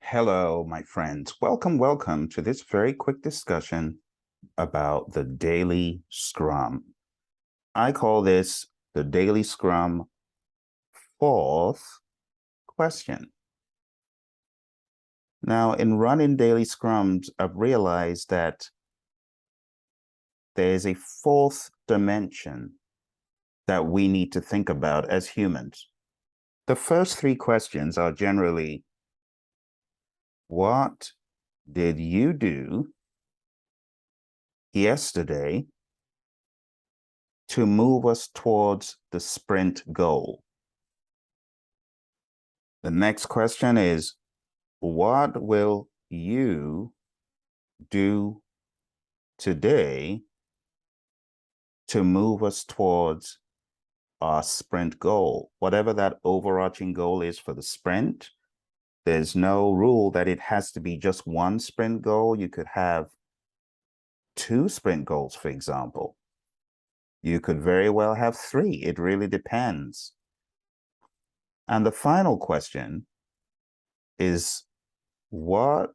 Hello, my friends. Welcome to this very quick discussion about the daily Scrum. I call this the daily Scrum fourth question. Now, in running daily Scrums, I've realized that there's a fourth dimension that we need to think about as humans. The first three questions are generally, what did you do yesterday to move us towards the sprint goal? The next question is, what will you do today to move us towards our sprint goal? Whatever that overarching goal is for the sprint, there's no rule that it has to be just one sprint goal. You could have two sprint goals, for example. You could very well have three. It really depends. And the final question is, what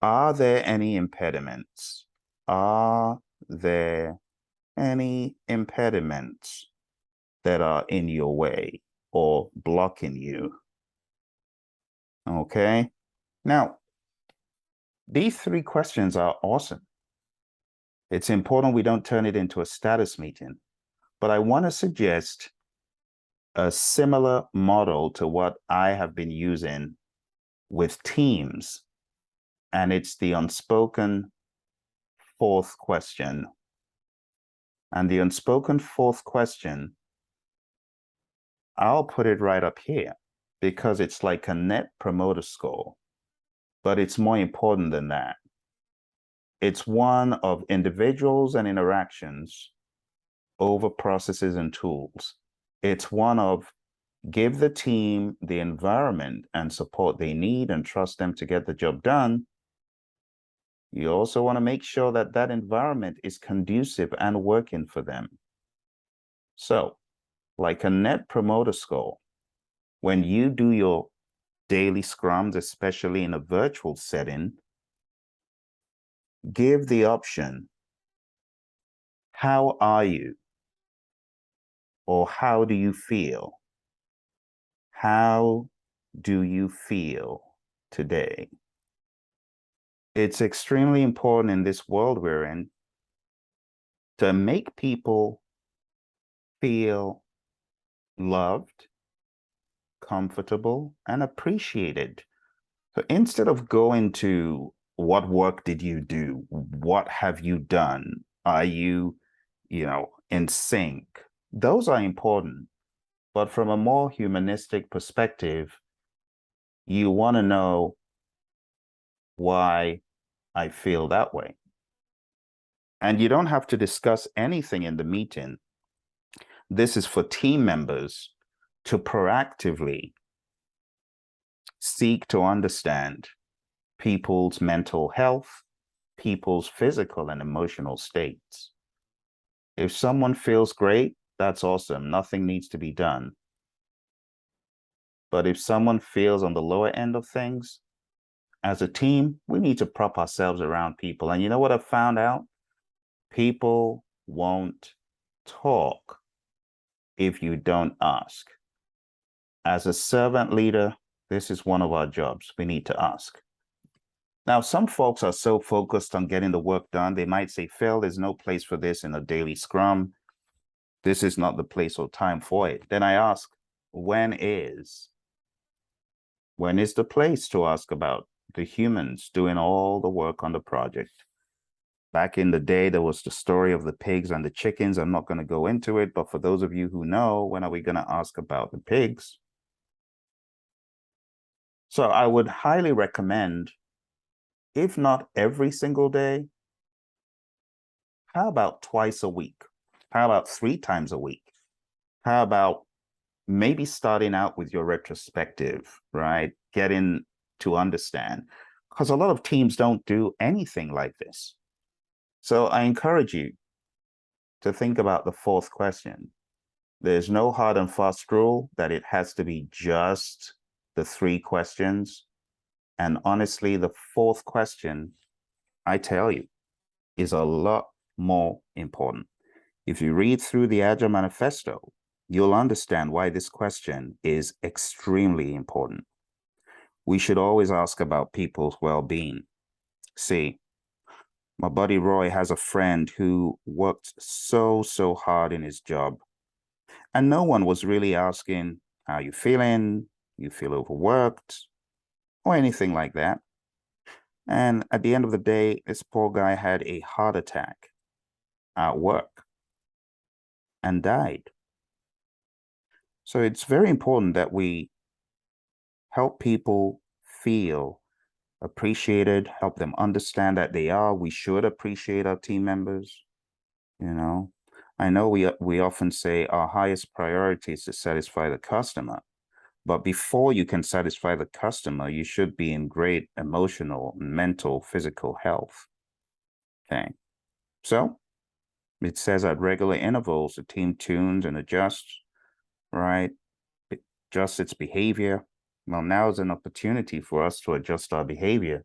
are there any impediments? Are there any impediments that are in your way or blocking you? Okay. Now, these three questions are awesome. It's important we don't turn it into a status meeting, but I want to suggest a similar model to what I have been using with teams, and it's the unspoken fourth question. And the unspoken fourth question, I'll put it right up here because it's like a net promoter score, but it's more important than that. It's one of individuals and interactions over processes and tools. It's one of give the team the environment and support they need and trust them to get the job done. You also want to make sure that that environment is conducive and working for them. So, like a net promoter score, when you do your daily scrums, especially in a virtual setting, give the option, how are you? Or how do you feel? How do you feel today? It's extremely important in this world we're in to make people feel loved, comfortable, and appreciated. So instead of going to what work did you do? What have you done? Are you, in sync? Those are important. But from a more humanistic perspective, you want to know why I feel that way. And you don't have to discuss anything in the meeting. This is for team members to proactively seek to understand people's mental health, people's physical and emotional states. If someone feels great, that's awesome. Nothing needs to be done. But if someone feels on the lower end of things, as a team, we need to prop ourselves around people. And you know what I've found out? People won't talk if you don't ask. As a servant leader, this is one of our jobs. We need to ask. Now, some folks are so focused on getting the work done, they might say, Phil, there's no place for this in a daily scrum. This is not the place or time for it. Then I ask, when is? When is the place to ask about the humans doing all the work on the project? Back in the day, there was the story of the pigs and the chickens. I'm not going to go into it, but for those of you who know, when are we going to ask about the pigs? So I would highly recommend, if not every single day, how about twice a week? How about 3 times a week? How about maybe starting out with your retrospective, right? Getting to understand, because a lot of teams don't do anything like this. So I encourage you to think about the fourth question. There's no hard and fast rule that it has to be just the 3 questions. And honestly, the 4th question, I tell you, is a lot more important. If you read through the Agile Manifesto, you'll understand why this question is extremely important. We should always ask about people's well-being. See, my buddy Roy has a friend who worked so hard in his job, and no one was really asking, how you feeling? You feel overworked? Or anything like that. And at the end of the day, this poor guy had a heart attack at work and died. So it's very important that we help people feel appreciated, help them understand that we should appreciate our team members. You know, I know we often say our highest priority is to satisfy the customer, but before you can satisfy the customer, you should be in great emotional, mental, physical health. Okay. So it says at regular intervals, the team tunes and adjusts, right? It adjusts its behavior. Well, now is an opportunity for us to adjust our behavior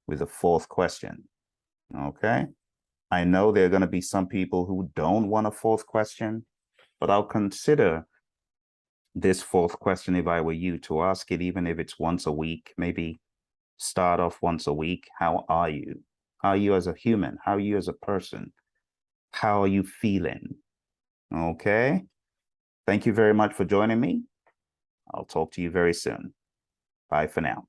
with a 4th question. Okay. I know there are going to be some people who don't want a 4th question, but I'll consider this 4th question if I were you, to ask it even if it's once a week. Maybe start off once a week. How are you? How are you as a human? How are you as a person? How are you feeling? Okay. Thank you very much for joining me. I'll talk to you very soon. Bye for now.